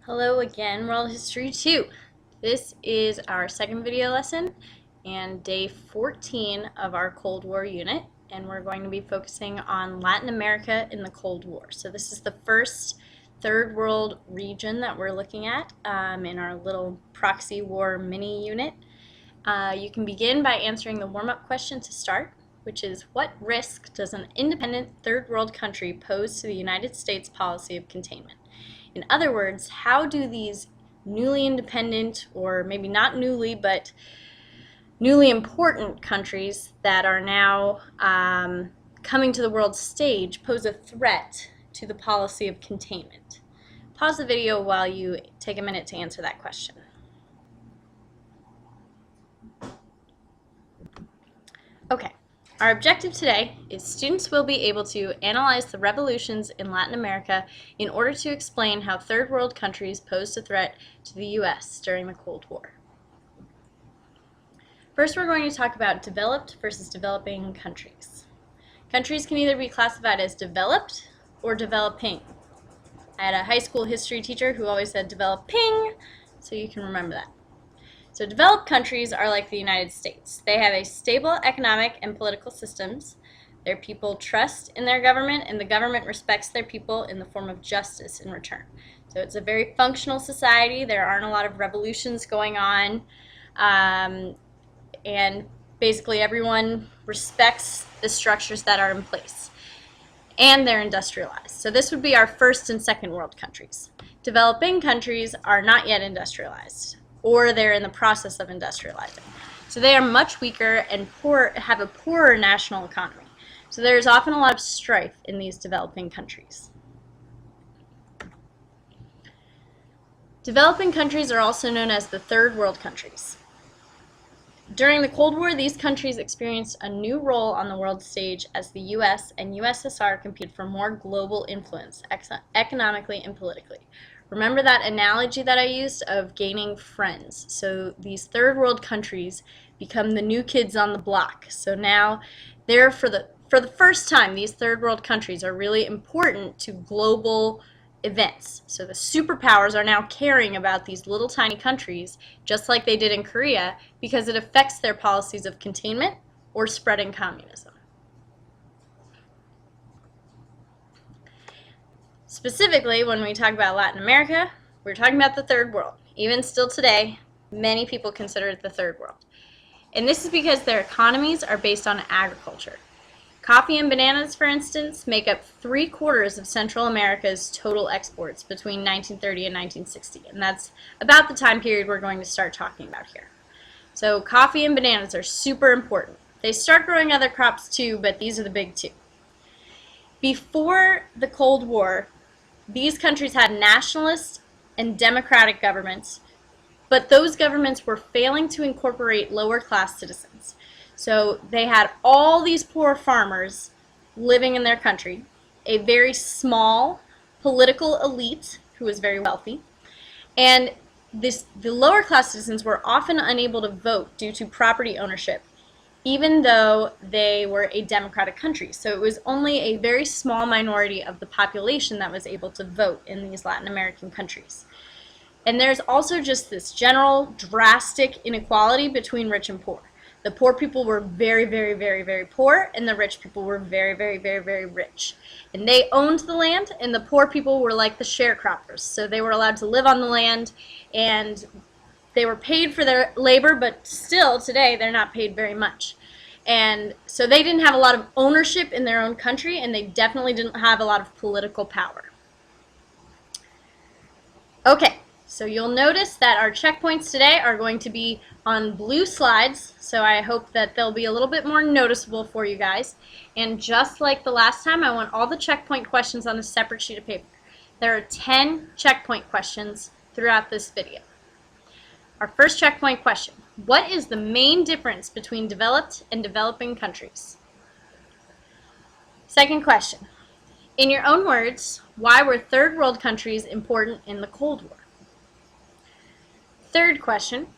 Hello again, World History 2. This is our second video lesson and day 14 of our Cold War unit, and we're going to be focusing on Latin America in the Cold War. So this is the first third world region that we're looking at in our little proxy war mini unit. You can begin by answering the warm-up question to start, which is, what risk does an independent third world country pose to the United States policy of containment? In other words, how do these newly independent, or maybe not newly, but newly important countries that are now coming to the world stage pose a threat to the policy of containment? Pause the video while you take a minute to answer that question. Okay. Our objective today is students will be able to analyze the revolutions in Latin America in order to explain how third world countries posed a threat to the U.S. during the Cold War. First, we're going to talk about developed versus developing countries. Countries can either be classified as developed or developing. I had a high school history teacher who always said developing, so you can remember that. So developed countries are like the United States. They have a stable economic and political systems. Their people trust in their government, and the government respects their people in the form of justice in return. So it's a very functional society. There aren't a lot of revolutions going on, and basically everyone respects the structures that are in place. And they're industrialized. So this would be our first and second world countries. Developing countries are not yet industrialized, or they're in the process of industrializing. So they are much weaker and have a poorer national economy. So there's often a lot of strife in these developing countries. Developing countries are also known as the third world countries. During the Cold War, these countries experienced a new role on the world stage as the US and USSR competed for more global influence economically and politically. Remember that analogy that I used of gaining friends. So these third world countries become the new kids on the block. So now they're for the first time, these third world countries are really important to global events. So the superpowers are now caring about these little tiny countries, just like they did in Korea, because it affects their policies of containment or spreading communism. Specifically, when we talk about Latin America, we're talking about the third world. Even still today, many people consider it the third world. And this is because their economies are based on agriculture. Coffee and bananas, for instance, make up 3/4 of Central America's total exports between 1930 and 1960. And that's about the time period we're going to start talking about here. So coffee and bananas are super important. They start growing other crops too, but these are the big two. Before the Cold War, these countries had nationalist and democratic governments, but those governments were failing to incorporate lower class citizens. So they had all these poor farmers living in their country, a very small political elite who was very wealthy, and the lower class citizens were often unable to vote due to property ownership, even though they were a democratic country. So it was only a very small minority of the population that was able to vote in these Latin American countries. And there's also just this general drastic inequality between rich and poor. The poor people were very, very, very, very poor, and the rich people were very, very, very, very rich. And they owned the land, and the poor people were like the sharecroppers. So they were allowed to live on the land, and they were paid for their labor, but still today they're not paid very much. And so they didn't have a lot of ownership in their own country, and they definitely didn't have a lot of political power. Okay, so you'll notice that our checkpoints today are going to be on blue slides, so I hope that they'll be a little bit more noticeable for you guys. And just like the last time, I want all the checkpoint questions on a separate sheet of paper. There are 10 checkpoint questions throughout this video. Our first checkpoint question: what is the main difference between developed and developing countries? Second question: in your own words, why were third world countries important in the Cold War? Third question: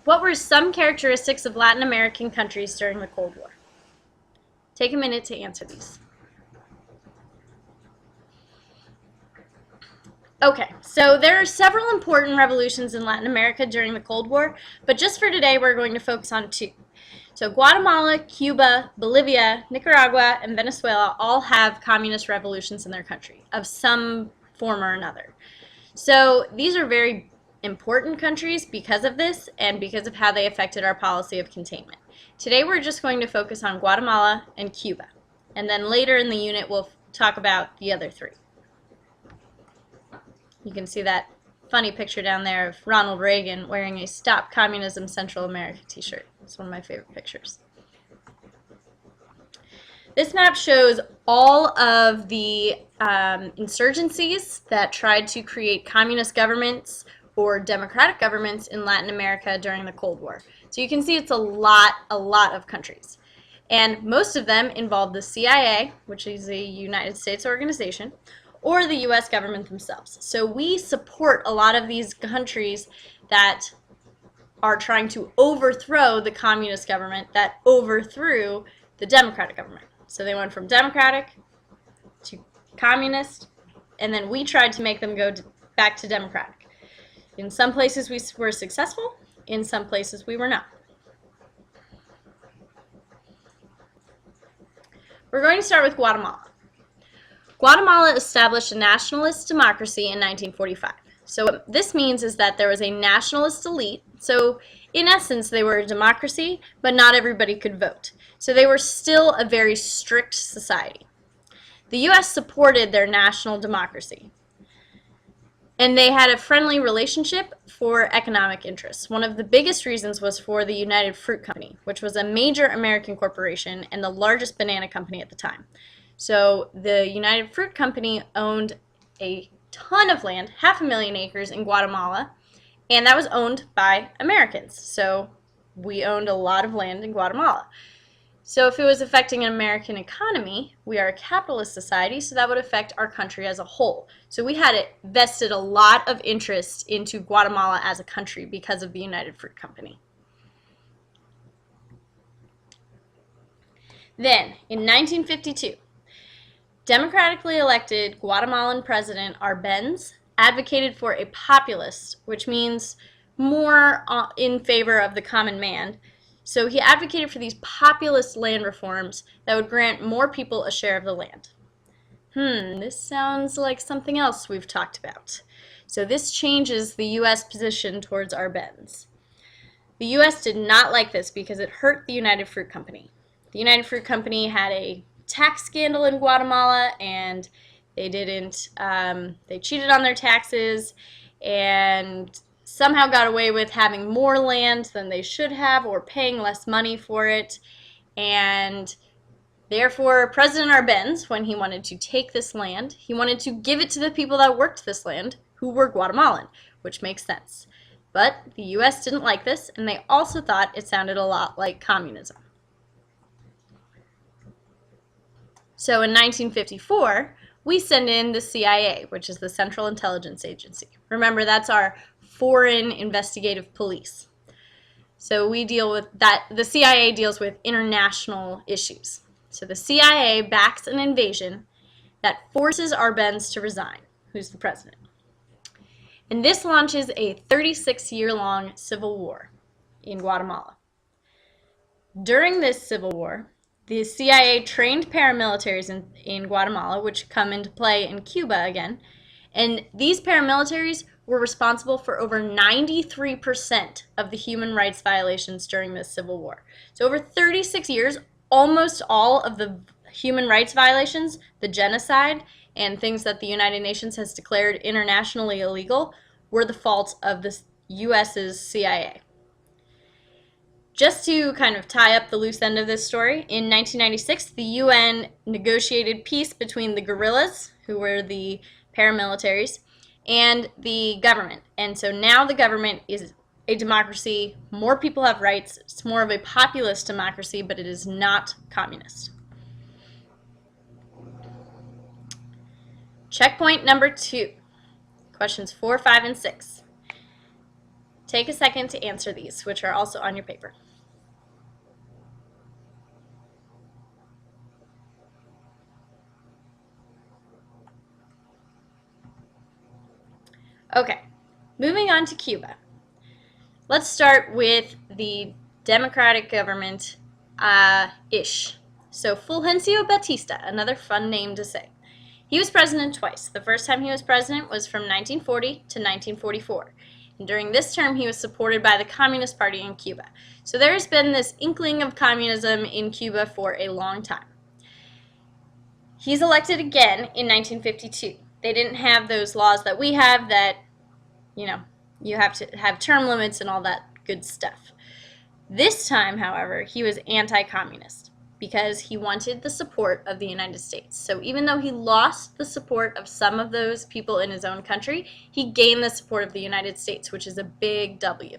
what were some characteristics of Latin American countries during the Cold War? Take a minute to answer these. Okay, so there are several important revolutions in Latin America during the Cold War, but just for today we're going to focus on two. So Guatemala, Cuba, Bolivia, Nicaragua, and Venezuela all have communist revolutions in their country of some form or another. So these are very important countries because of this and because of how they affected our policy of containment. Today we're just going to focus on Guatemala and Cuba, and then later in the unit we'll talk about the other three. You can see that funny picture down there of Ronald Reagan wearing a Stop Communism Central America t-shirt. It's one of my favorite pictures. This map shows all of the insurgencies that tried to create communist governments or democratic governments in Latin America during the Cold War. So you can see it's a lot of countries. And most of them involve the CIA, which is a United States organization, or the U.S. government themselves. So we support a lot of these countries that are trying to overthrow the communist government that overthrew the democratic government. So they went from democratic to communist, and then we tried to make them go back to democratic. In some places we were successful, in some places we were not. We're going to start with Guatemala. Guatemala established a nationalist democracy in 1945. So what this means is that there was a nationalist elite. So in essence, they were a democracy, but not everybody could vote. So they were still a very strict society. The U.S. supported their national democracy, and they had a friendly relationship for economic interests. One of the biggest reasons was for the United Fruit Company, which was a major American corporation and the largest banana company at the time. So the United Fruit Company owned a ton of land, 500,000 acres in Guatemala, and that was owned by Americans. So we owned a lot of land in Guatemala. So if it was affecting an American economy, we are a capitalist society, so that would affect our country as a whole. So we had vested a lot of interest into Guatemala as a country because of the United Fruit Company. Then, in 1952, democratically elected Guatemalan President Arbenz advocated for a populist, which means more in favor of the common man. So he advocated for these populist land reforms that would grant more people a share of the land. This sounds like something else we've talked about. So this changes the U.S. position towards Arbenz. The U.S. did not like this because it hurt the United Fruit Company. The United Fruit Company had a tax scandal in Guatemala, and they cheated on their taxes and somehow got away with having more land than they should have or paying less money for it. And therefore, President Arbenz, when he wanted to take this land, he wanted to give it to the people that worked this land, who were Guatemalan, which makes sense. But the U.S. didn't like this, and they also thought it sounded a lot like communism. So in 1954, we send in the CIA, which is the Central Intelligence Agency. Remember, that's our foreign investigative police. So we deal with that. The CIA deals with international issues. So the CIA backs an invasion that forces Arbenz to resign, who's the president. And this launches a 36-year-long civil war in Guatemala. During this civil war, the CIA trained paramilitaries in Guatemala, which come into play in Cuba again, and these paramilitaries were responsible for over 93% of the human rights violations during this civil war. So over 36 years, almost all of the human rights violations, the genocide, and things that the United Nations has declared internationally illegal were the fault of the US's CIA. Just to kind of tie up the loose end of this story, in 1996, the UN negotiated peace between the guerrillas, who were the paramilitaries, and the government. And so now the government is a democracy. More people have rights. It's more of a populist democracy, but it is not communist. Checkpoint number 2, questions 4, 5, and 6. Take a second to answer these, which are also on your paper. Okay, moving on to Cuba. Let's start with the democratic government ish. So Fulgencio Batista, another fun name to say. He was president twice. The first time he was president was from 1940 to 1944. And during this term, he was supported by the Communist Party in Cuba. So there has been this inkling of communism in Cuba for a long time. He's elected again in 1952. They didn't have those laws that we have that, you have to have term limits and all that good stuff. This time, however, he was anti-communist because he wanted the support of the United States. So even though he lost the support of some of those people in his own country, he gained the support of the United States, which is a big W.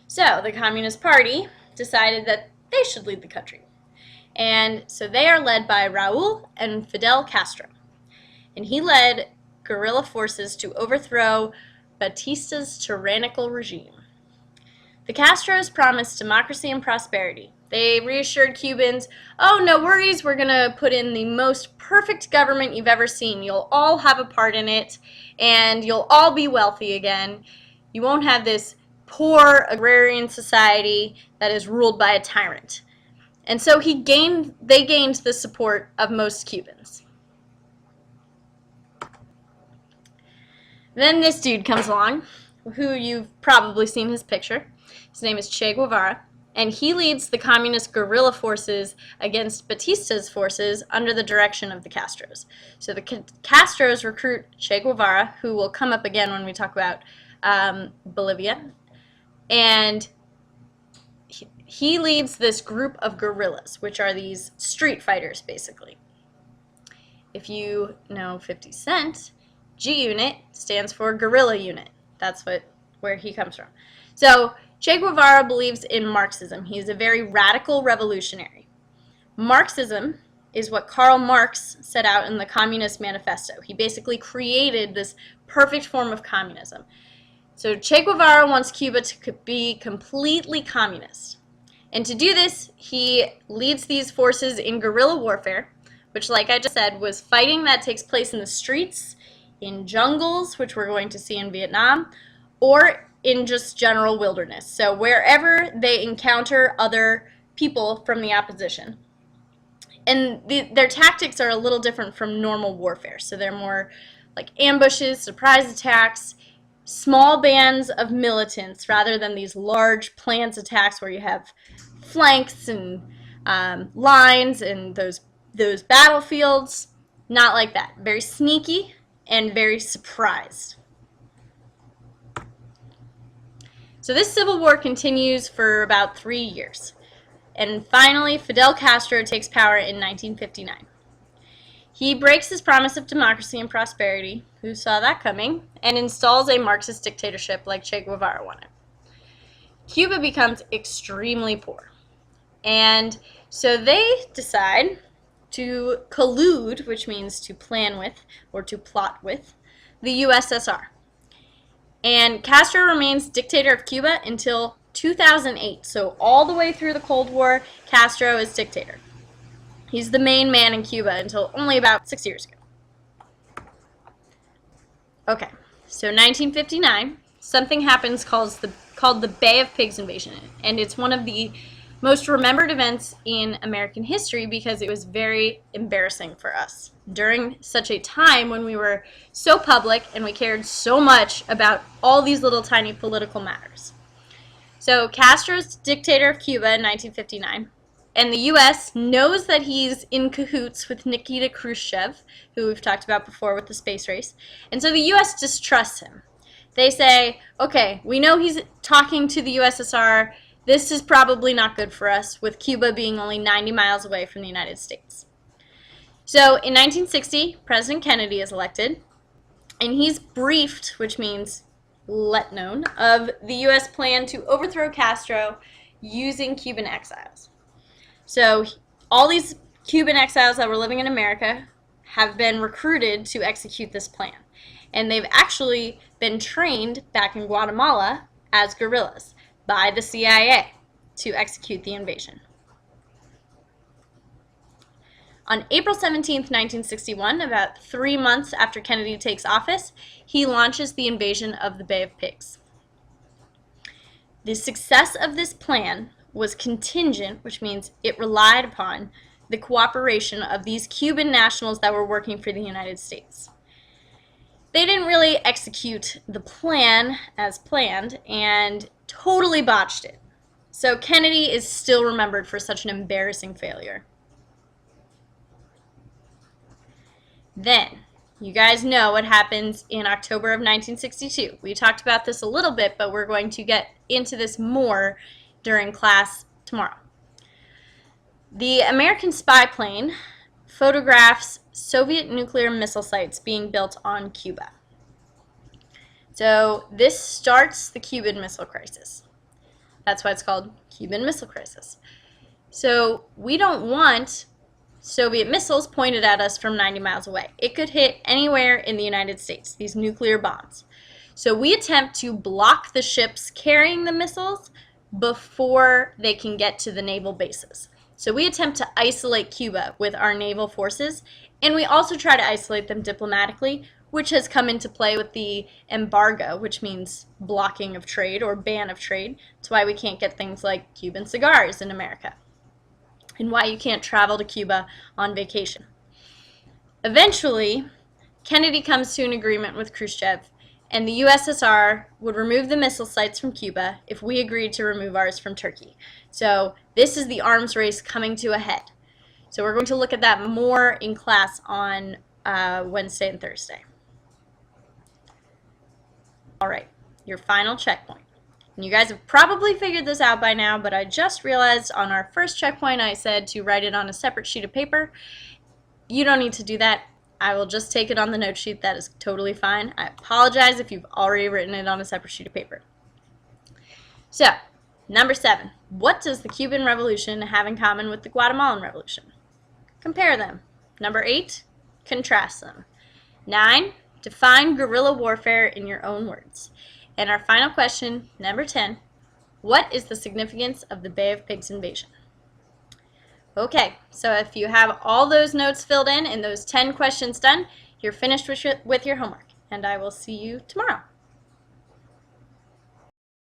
So the Communist Party decided that they should lead the country. And so they are led by Raul and Fidel Castro. And he led guerrilla forces to overthrow Batista's tyrannical regime. The Castros promised democracy and prosperity. They reassured Cubans, oh, no worries, we're going to put in the most perfect government you've ever seen. You'll all have a part in it, and you'll all be wealthy again. You won't have this poor agrarian society that is ruled by a tyrant. And so they gained the support of most Cubans. Then this dude comes along, who you've probably seen his picture. His name is Che Guevara, and he leads the communist guerrilla forces against Batista's forces under the direction of the Castros. So the Castros recruit Che Guevara, who will come up again when we talk about Bolivia, and he leads this group of guerrillas, which are these street fighters, basically. If you know 50 Cent, G-Unit stands for Guerrilla Unit. That's where he comes from. So Che Guevara believes in Marxism. He is a very radical revolutionary. Marxism is what Karl Marx set out in the Communist Manifesto. He basically created this perfect form of communism. So Che Guevara wants Cuba to be completely communist. And to do this, he leads these forces in guerrilla warfare, which, like I just said, was fighting that takes place in the streets, in jungles, which we're going to see in Vietnam, or in just general wilderness. So wherever they encounter other people from the opposition. And their tactics are a little different from normal warfare. So they're more like ambushes, surprise attacks, small bands of militants rather than these large planned attacks where you have flanks and lines and those battlefields. Not like that. Very sneaky and very surprised. So this civil war continues for about 3 years. And finally, Fidel Castro takes power in 1959. He breaks his promise of democracy and prosperity, who saw that coming, and installs a Marxist dictatorship like Che Guevara wanted. Cuba becomes extremely poor. And so they decide to collude, which means to plan with or to plot with, the USSR. And Castro remains dictator of Cuba until 2008. So all the way through the Cold War, Castro is dictator. He's the main man in Cuba until only about 6 years ago. Okay, so 1959, something happens called the Bay of Pigs invasion. And it's one of the most remembered events in American history because it was very embarrassing for us during such a time when we were so public and we cared so much about all these little tiny political matters. So Castro's dictator of Cuba in 1959, and the U.S. knows that he's in cahoots with Nikita Khrushchev, who we've talked about before with the space race, and so the U.S. distrusts him. They say, okay, we know he's talking to the USSR. This is probably not good for us, with Cuba being only 90 miles away from the United States. So in 1960, President Kennedy is elected, and he's briefed, which means let known, of the U.S. plan to overthrow Castro using Cuban exiles. So all these Cuban exiles that were living in America have been recruited to execute this plan. And they've actually been trained back in Guatemala as guerrillas by the CIA to execute the invasion. On April 17th, 1961, about 3 months after Kennedy takes office, he launches the invasion of the Bay of Pigs. The success of this plan was contingent, which means it relied upon the cooperation of these Cuban nationals that were working for the United States. They didn't really execute the plan as planned and totally botched it. So Kennedy is still remembered for such an embarrassing failure. Then, you guys know what happens in October of 1962. We talked about this a little bit, but we're going to get into this more during class tomorrow. The American spy plane photographs Soviet nuclear missile sites being built on Cuba. So this starts the Cuban Missile Crisis. That's why it's called Cuban Missile Crisis. So we don't want Soviet missiles pointed at us from 90 miles away. It could hit anywhere in the United States, these nuclear bombs. So we attempt to block the ships carrying the missiles before they can get to the naval bases. So we attempt to isolate Cuba with our naval forces, and we also try to isolate them diplomatically, which has come into play with the embargo, which means blocking of trade or ban of trade. That's why we can't get things like Cuban cigars in America, and why you can't travel to Cuba on vacation. Eventually, Kennedy comes to an agreement with Khrushchev, and the USSR would remove the missile sites from Cuba if we agreed to remove ours from Turkey. So this is the arms race coming to a head. So we're going to look at that more in class on Wednesday and Thursday. All right, your final checkpoint. And you guys have probably figured this out by now, but I just realized on our first checkpoint I said to write it on a separate sheet of paper. You don't need to do that. I will just take it on the note sheet. That is totally fine. I apologize if you've already written it on a separate sheet of paper. So, number 7. What does the Cuban Revolution have in common with the Guatemalan Revolution? Compare them. Number 8. Contrast them. 9. Define guerrilla warfare in your own words. And our final question, number 10. What is the significance of the Bay of Pigs invasion? Okay, so if you have all those notes filled in and those 10 questions done, you're finished with your homework, and I will see you tomorrow.